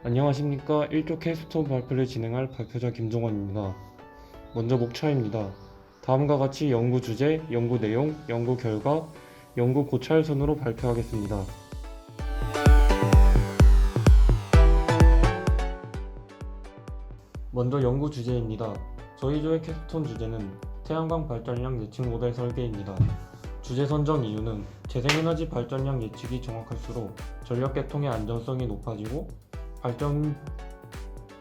안녕하십니까. 1조 캐스톤 발표를 진행할 발표자 김종원입니다. 먼저 목차입니다. 다음과 같이 연구 주제, 연구 내용, 연구 결과, 연구 고찰 순으로 발표하겠습니다. 먼저 연구 주제입니다. 저희 조의 캐스톤 주제는 태양광 발전량 예측 모델 설계입니다. 주제 선정 이유는 재생에너지 발전량 예측이 정확할수록 전력 개통의 안전성이 높아지고 발전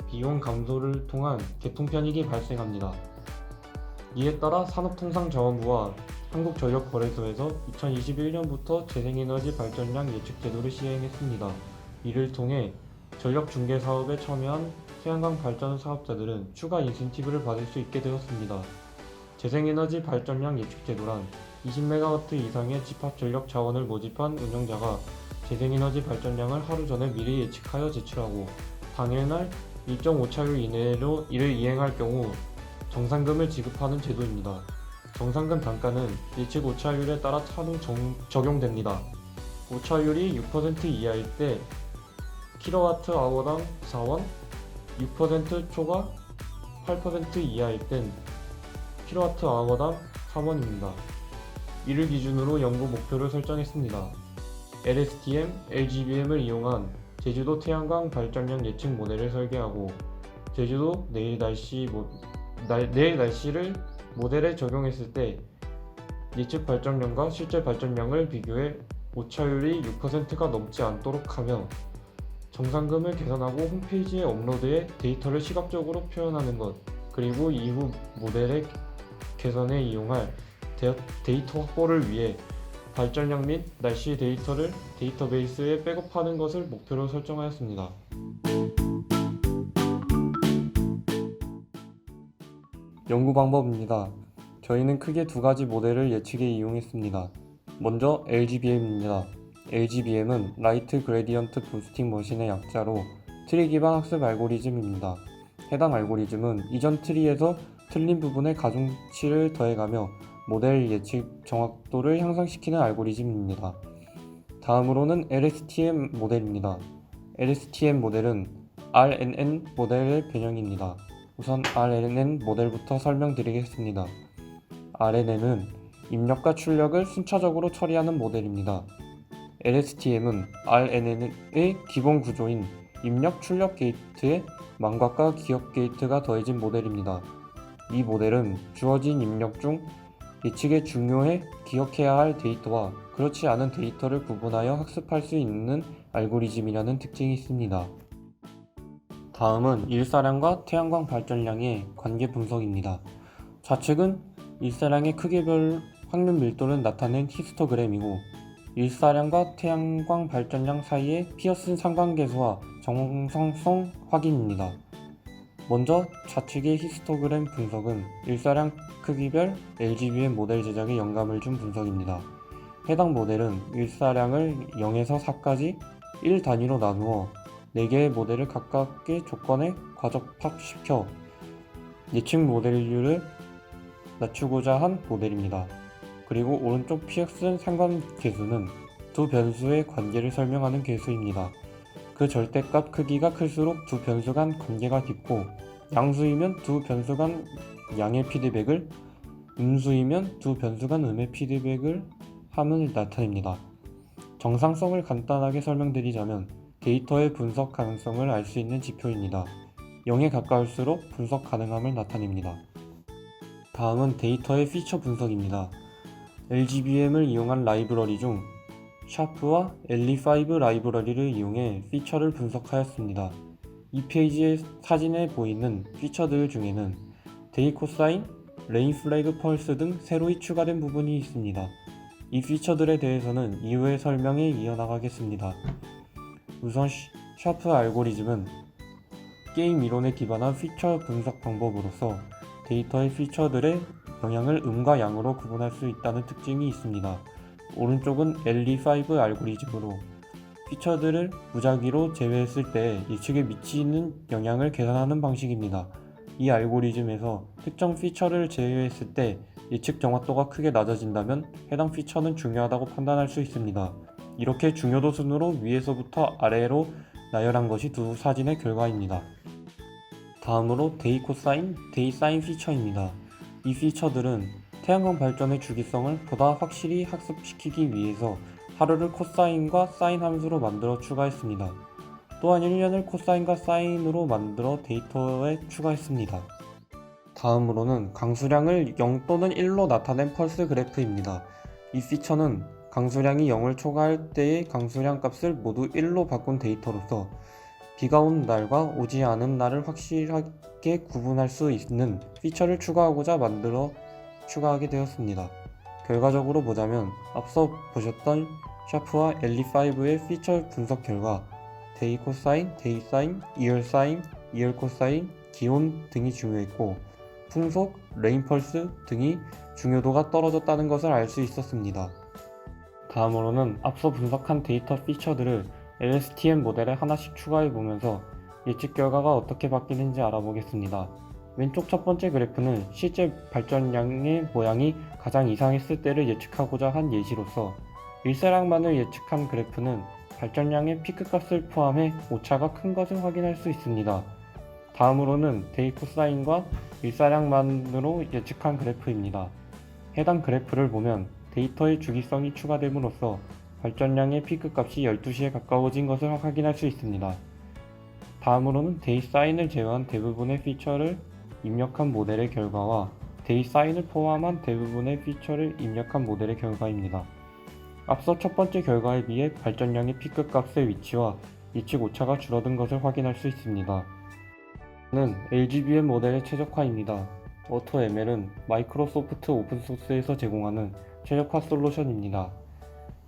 비용 감소를 통한 개통 편익이 발생합니다. 이에 따라 산업통상자원부와 한국전력거래소에서 2021년부터 재생에너지 발전량 예측 제도를 시행했습니다. 이를 통해 전력중개사업에 참여한 태양광 발전 사업자들은 추가 인센티브를 받을 수 있게 되었습니다. 재생에너지 발전량 예측 제도란 20MW 이상의 집합전력 자원을 모집한 운영자가 재생에너지 발전량을 하루 전에 미리 예측하여 제출하고 당일날 일정 오차율 이내로 이를 이행할 경우 정산금을 지급하는 제도입니다. 정산금 단가는 예측 오차율에 따라 차등 적용됩니다. 오차율이 6% 이하일 때 kWh당 4원, 6% 초과 8% 이하일 땐 kWh당 3원입니다. 이를 기준으로 연구 목표를 설정했습니다. LSTM, LGBM을 이용한 제주도 태양광 발전량 예측 모델을 설계하고 제주도 내일 날씨를 모델에 적용했을 때 예측 발전량과 실제 발전량을 비교해 오차율이 6%가 넘지 않도록 하며 정산금을 계산하고 홈페이지에 업로드해 데이터를 시각적으로 표현하는 것, 그리고 이후 모델의 개선에 이용할 데이터 확보를 위해 발전량 및 날씨 데이터를 데이터베이스에 백업하는 것을 목표로 설정하였습니다. 연구 방법입니다. 저희는 크게 두 가지 모델을 예측에 이용했습니다. 먼저 LGBM입니다. LGBM은 라이트 그레디언트 부스팅 머신의 약자로 트리 기반 학습 알고리즘입니다. 해당 알고리즘은 이전 트리에서 틀린 부분에 가중치를 더해가며 모델 예측 정확도를 향상시키는 알고리즘입니다. 다음으로는 LSTM 모델입니다. LSTM 모델은 RNN 모델의 변형입니다. 우선 RNN 모델부터 설명드리겠습니다. RNN은 입력과 출력을 순차적으로 처리하는 모델입니다. LSTM은 RNN의 기본 구조인 입력 출력 게이트에 망각과 기억 게이트가 더해진 모델입니다. 이 모델은 주어진 입력 중 예측에 중요해 기억해야 할 데이터와 그렇지 않은 데이터를 구분하여 학습할 수 있는 알고리즘이라는 특징이 있습니다. 다음은 일사량과 태양광 발전량의 관계 분석입니다. 좌측은 일사량의 크기별 확률 밀도를 나타낸 히스토그램이고 일사량과 태양광 발전량 사이의 피어슨 상관계수와 정상성 확인입니다. 먼저 좌측의 히스토그램 분석은 일사량 크기별 LGBM 모델 제작에 영감을 준 분석입니다. 해당 모델은 일사량을 0에서 4까지 1 단위로 나누어 4개의 모델을 각각의 조건에 과접합시켜 예측 모델률을 낮추고자 한 모델입니다. 그리고 오른쪽 피어슨 상관계수는 두 변수의 관계를 설명하는 계수입니다. 그 절대값 크기가 클수록 두 변수 간 관계가 깊고 양수이면 두 변수 간 양의 피드백을, 음수이면 두 변수 간 음의 피드백을 함을 나타냅니다. 정상성을 간단하게 설명드리자면 데이터의 분석 가능성을 알 수 있는 지표입니다. 0에 가까울수록 분석 가능함을 나타냅니다. 다음은 데이터의 피처 분석입니다. LGBM을 이용한 라이브러리 중 샤프와 엘리5 라이브러리를 이용해 피처를 분석하였습니다. 이 페이지의 사진에 보이는 피처들 중에는 데이 코사인, 레인 플래그 펄스 등 새로이 추가된 부분이 있습니다. 이 피처들에 대해서는 이후의 설명에 이어나가겠습니다. 우선 샤프 알고리즘은 게임 이론에 기반한 피처 분석 방법으로서 데이터의 피처들의 영향을 음과 양으로 구분할 수 있다는 특징이 있습니다. 오른쪽은 엘리5 알고리즘으로 피처들을 무작위로 제외했을 때 예측에 미치는 영향을 계산하는 방식입니다. 이 알고리즘에서 특정 피처를 제외했을 때 예측 정확도가 크게 낮아진다면 해당 피처는 중요하다고 판단할 수 있습니다. 이렇게 중요도 순으로 위에서부터 아래로 나열한 것이 두 사진의 결과입니다. 다음으로 데이 코사인, 데이 사인 피처입니다. 이 피처들은 태양광 발전의 주기성을 보다 확실히 학습시키기 위해서 하루를 코사인과 사인 함수로 만들어 추가했습니다. 또한 1년을 코사인과 사인으로 만들어 데이터에 추가했습니다. 다음으로는 강수량을 0 또는 1로 나타낸 펄스 그래프입니다. 이 피처는 강수량이 0을 초과할 때의 강수량 값을 모두 1로 바꾼 데이터로서 비가 온 날과 오지 않은 날을 확실하게 구분할 수 있는 피처를 추가하고자 만들어 추가하게 되었습니다. 결과적으로 보자면 앞서 보셨던 샤프와 엘리5의 피처 분석 결과 데이 코사인, 데이 사인, 이얼 사인, 이얼 코사인, 기온 등이 중요했고 풍속, 레인펄스 등이 중요도가 떨어졌다는 것을 알 수 있었습니다. 다음으로는 앞서 분석한 데이터 피처들을 LSTM 모델에 하나씩 추가해 보면서 예측 결과가 어떻게 바뀌는지 알아보겠습니다. 왼쪽 첫 번째 그래프는 실제 발전량의 모양이 가장 이상했을 때를 예측하고자 한 예시로서 일사량만을 예측한 그래프는 발전량의 피크값을 포함해 오차가 큰 것을 확인할 수 있습니다. 다음으로는 데이 코사인과 일사량만으로 예측한 그래프입니다. 해당 그래프를 보면 데이터의 주기성이 추가됨으로써 발전량의 피크값이 12시에 가까워진 것을 확인할 수 있습니다. 다음으로는 데이 사인을 제외한 대부분의 피처를 입력한 모델의 결과와 데이 사인을 포함한 대부분의 피처를 입력한 모델의 결과입니다. 앞서 첫 번째 결과에 비해 발전량의 피크값의 위치와 예측 오차가 줄어든 것을 확인할 수 있습니다. 는 LGBM 모델의 최적화입니다. AutoML은 마이크로소프트 오픈소스에서 제공하는 최적화 솔루션입니다.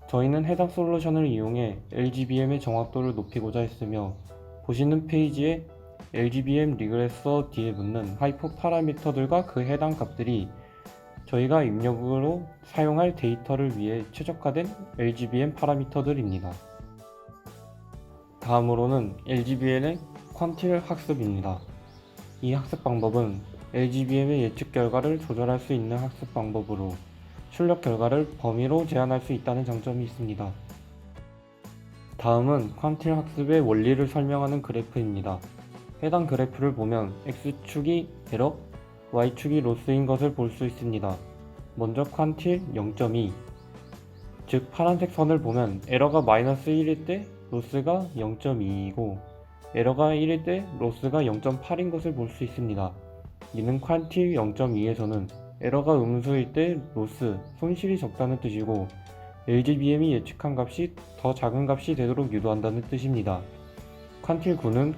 저희는 해당 솔루션을 이용해 LGBM의 정확도를 높이고자 했으며 보시는 페이지에 LGBM 리그레서 뒤에 붙는 하이퍼 파라미터들과 그 해당 값들이 저희가 입력으로 사용할 데이터를 위해 최적화된 LGBM 파라미터들입니다. 다음으로는 LGBM의 퀀틸 학습입니다. 이 학습 방법은 LGBM의 예측 결과를 조절할 수 있는 학습 방법으로 출력 결과를 범위로 제한할 수 있다는 장점이 있습니다. 다음은 퀀틸 학습의 원리를 설명하는 그래프입니다. 해당 그래프를 보면 X축이 에러, Y축이 로스인 것을 볼 수 있습니다. 먼저 퀀틸 0.2, 즉 파란색 선을 보면 에러가 마이너스 1일 때 로스가 0.2이고 에러가 1일 때 로스가 0.8인 것을 볼 수 있습니다. 이는 퀀틸 0.2에서는 에러가 음수일 때 로스, 손실이 적다는 뜻이고 LGBM이 예측한 값이 더 작은 값이 되도록 유도한다는 뜻입니다. 퀀틸 9는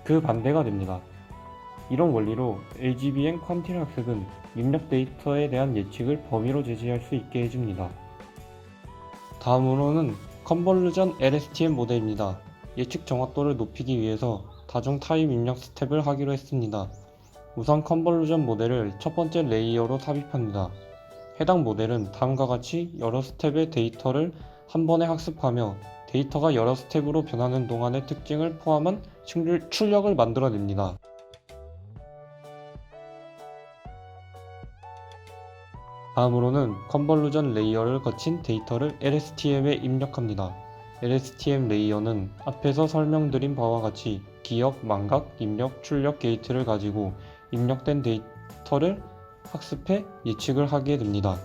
그 반대가 됩니다. 이런 원리로 LGBM 퀀틸 학습은 입력 데이터에 대한 예측을 범위로 제시할 수 있게 해줍니다. 다음으로는 컨볼루전 LSTM 모델입니다. 예측 정확도를 높이기 위해서 다중 타입 입력 스텝을 하기로 했습니다. 우선 컨볼루전 모델을 첫 번째 레이어로 삽입합니다. 해당 모델은 다음과 같이 여러 스텝의 데이터를 한 번에 학습하며 데이터가 여러 스텝으로 변하는 동안의 특징을 포함한 출력을 만들어냅니다. 다음으로는 컨볼루전 레이어를 거친 데이터를 LSTM에 입력합니다. LSTM 레이어는 앞에서 설명드린 바와 같이 기억, 망각, 입력, 출력 게이트를 가지고 입력된 데이터를 학습해 예측을 하게 됩니다.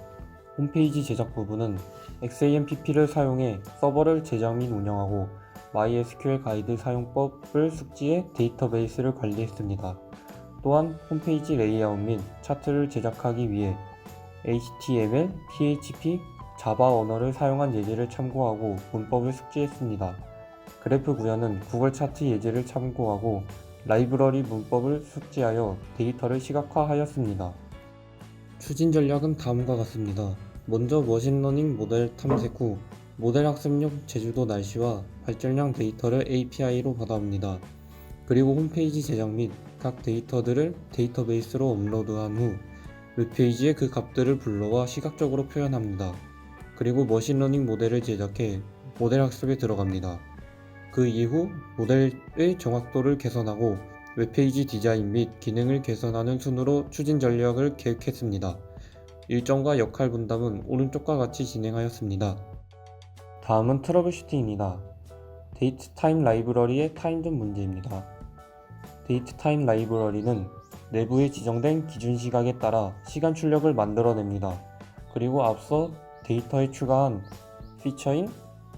홈페이지 제작 부분은 XAMPP를 사용해 서버를 제작 및 운영하고 MySQL 가이드 사용법을 숙지해 데이터베이스를 관리했습니다. 또한 홈페이지 레이아웃 및 차트를 제작하기 위해 HTML, PHP, 자바 언어를 사용한 예제를 참고하고 문법을 숙지했습니다. 그래프 구현은 구글 차트 예제를 참고하고 라이브러리 문법을 숙지하여 데이터를 시각화하였습니다. 추진 전략은 다음과 같습니다. 먼저 머신러닝 모델 탐색 후 모델 학습용 제주도 날씨와 발전량 데이터를 API로 받아옵니다. 그리고 홈페이지 제작 및 각 데이터들을 데이터베이스로 업로드한 후 웹페이지에 그 값들을 불러와 시각적으로 표현합니다. 그리고 머신러닝 모델을 제작해 모델 학습에 들어갑니다. 그 이후 모델의 정확도를 개선하고 웹페이지 디자인 및 기능을 개선하는 순으로 추진 전략을 계획했습니다. 일정과 역할 분담은 오른쪽과 같이 진행하였습니다. 다음은 트러블 슈팅입니다. 데이트 타임 라이브러리의 타임존 문제입니다. 데이트 타임 라이브러리는 내부에 지정된 기준 시각에 따라 시간 출력을 만들어냅니다. 그리고 앞서 데이터에 추가한 피처인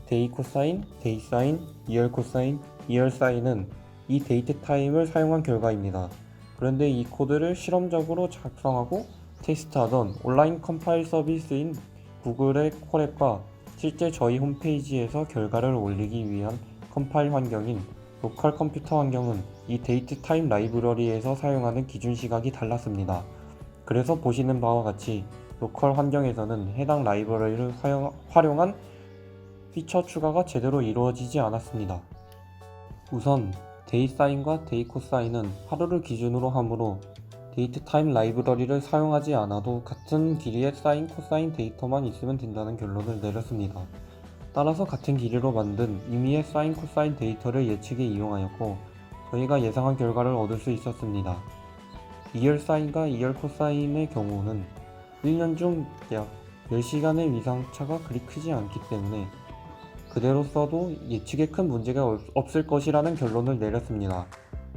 데이 코사인, 데이 사인, 이얼 코사인, 이얼 사인은 이 데이트 타임을 사용한 결과입니다. 그런데 이 코드를 실험적으로 작성하고 테스트하던 온라인 컴파일 서비스인 구글의 콜앱과 실제 저희 홈페이지에서 결과를 올리기 위한 컴파일 환경인 로컬 컴퓨터 환경은 이 데이트 타임 라이브러리에서 사용하는 기준 시각이 달랐습니다. 그래서 보시는 바와 같이 로컬 환경에서는 해당 라이브러리를 활용한 피처 추가가 제대로 이루어지지 않았습니다. 우선 데이 사인과 데이 코사인은 하루를 기준으로 하므로 데이트 타임 라이브러리를 사용하지 않아도 같은 길이의 사인, 코사인 데이터만 있으면 된다는 결론을 내렸습니다. 따라서 같은 길이로 만든 임의의 사인, 코사인 데이터를 예측에 이용하였고 저희가 예상한 결과를 얻을 수 있었습니다. 이열 사인과 이열 코사인의 경우는 1년 중 약 10시간의 위상차가 그리 크지 않기 때문에 그대로 써도 예측에 큰 문제가 없을 것이라는 결론을 내렸습니다.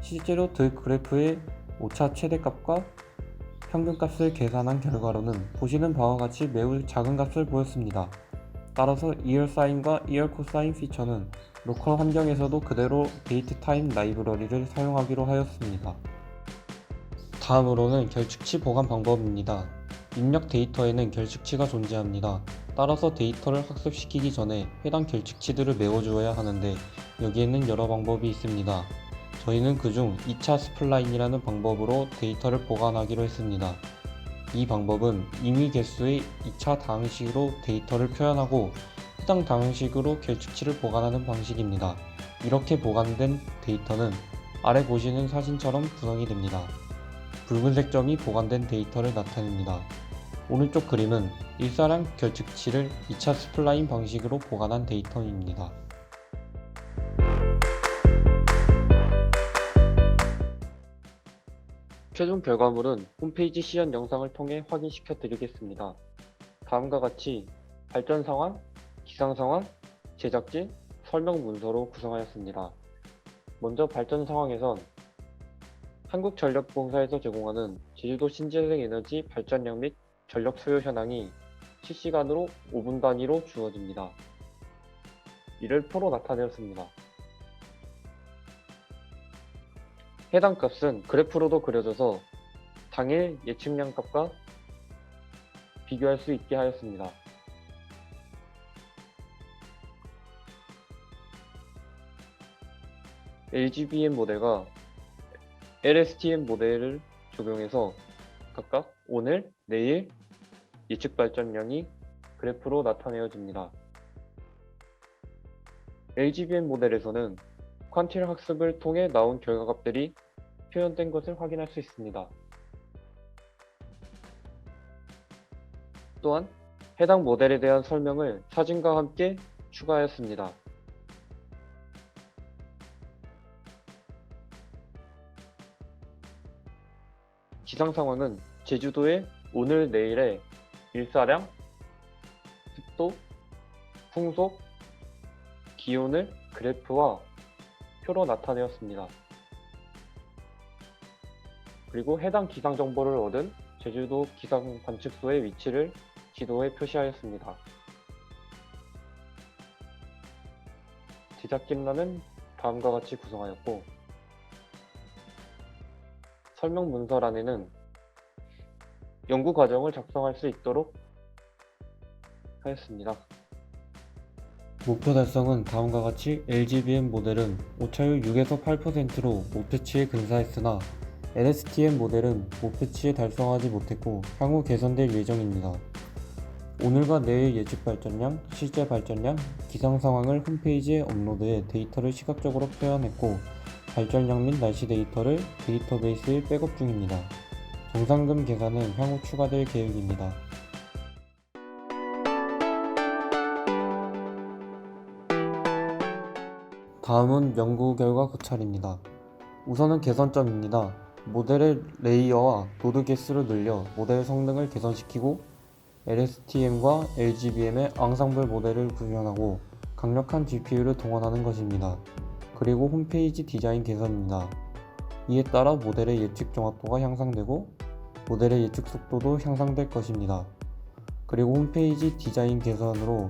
실제로 드 그래프의 오차 최대값과 평균값을 계산한 결과로는 보시는 바와 같이 매우 작은 값을 보였습니다. 따라서 이얼 사인과 이얼 코사인 피처는 로컬 환경에서도 그대로 데이트 타임 라이브러리를 사용하기로 하였습니다. 다음으로는 결측치 보관 방법입니다. 입력 데이터에는 결측치가 존재합니다. 따라서 데이터를 학습시키기 전에 해당 결측치들을 메워주어야 하는데 여기에는 여러 방법이 있습니다. 저희는 그중 2차 스플라인이라는 방법으로 데이터를 보관하기로 했습니다. 이 방법은 임의 개수의 2차 다항식으로 데이터를 표현하고 해당 다항식으로 결측치를 보관하는 방식입니다. 이렇게 보관된 데이터는 아래 보시는 사진처럼 구성이 됩니다. 붉은색 점이 보관된 데이터를 나타냅니다. 오른쪽 그림은 일사량 결측치를 2차 스플라인 방식으로 보관한 데이터입니다. 최종 결과물은 홈페이지 시연 영상을 통해 확인시켜 드리겠습니다. 다음과 같이 발전 상황, 기상 상황, 제작진, 설명 문서로 구성하였습니다. 먼저 발전 상황에선 한국전력공사에서 제공하는 제주도 신재생에너지 발전량 및 전력 소요 현황이 실시간으로 5분 단위로 주어집니다. 이를 표로 나타내었습니다. 해당 값은 그래프로도 그려져서 당일 예측량 값과 비교할 수 있게 하였습니다. LGBM 모델과 LSTM 모델을 적용해서 각각 오늘, 내일 예측 발전량이 그래프로 나타내어집니다. LGBM 모델에서는 퀀틸 학습을 통해 나온 결과값들이 표현된 것을 확인할 수 있습니다. 또한 해당 모델에 대한 설명을 사진과 함께 추가하였습니다. 기상 상황은 제주도의 오늘 내일의 일사량, 습도, 풍속, 기온을 그래프와 표로 나타내었습니다. 그리고 해당 기상 정보를 얻은 제주도 기상 관측소의 위치를 지도에 표시하였습니다. 제작진란은 다음과 같이 구성하였고 설명 문서란에는 연구 과정을 작성할 수 있도록 하였습니다. 목표 달성은 다음과 같이 LGBM 모델은 오차율 6에서 8%로 목표치에 근사했으나 LSTM 모델은 목표치에 달성하지 못했고 향후 개선될 예정입니다. 오늘과 내일 예측 발전량, 실제 발전량, 기상 상황을 홈페이지에 업로드해 데이터를 시각적으로 표현했고 발전량 및 날씨 데이터를 데이터베이스에 백업 중입니다. 정상금 계산은 향후 추가될 계획입니다. 다음은 연구 결과 고찰입니다. 우선은 개선점입니다. 모델의 레이어와 노드 개수를 늘려 모델 성능을 개선시키고 LSTM과 LGBM의 앙상블 모델을 구현하고 강력한 GPU를 동원하는 것입니다. 그리고 홈페이지 디자인 개선입니다. 이에 따라 모델의 예측 정확도가 향상되고 모델의 예측 속도도 향상될 것입니다. 그리고 홈페이지 디자인 개선으로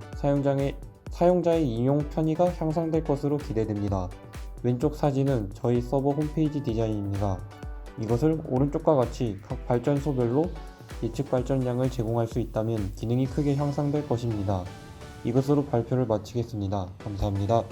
사용자의 이용 편의가 향상될 것으로 기대됩니다. 왼쪽 사진은 저희 서버 홈페이지 디자인입니다. 이것을 오른쪽과 같이 각 발전소별로 예측 발전량을 제공할 수 있다면 기능이 크게 향상될 것입니다. 이것으로 발표를 마치겠습니다. 감사합니다.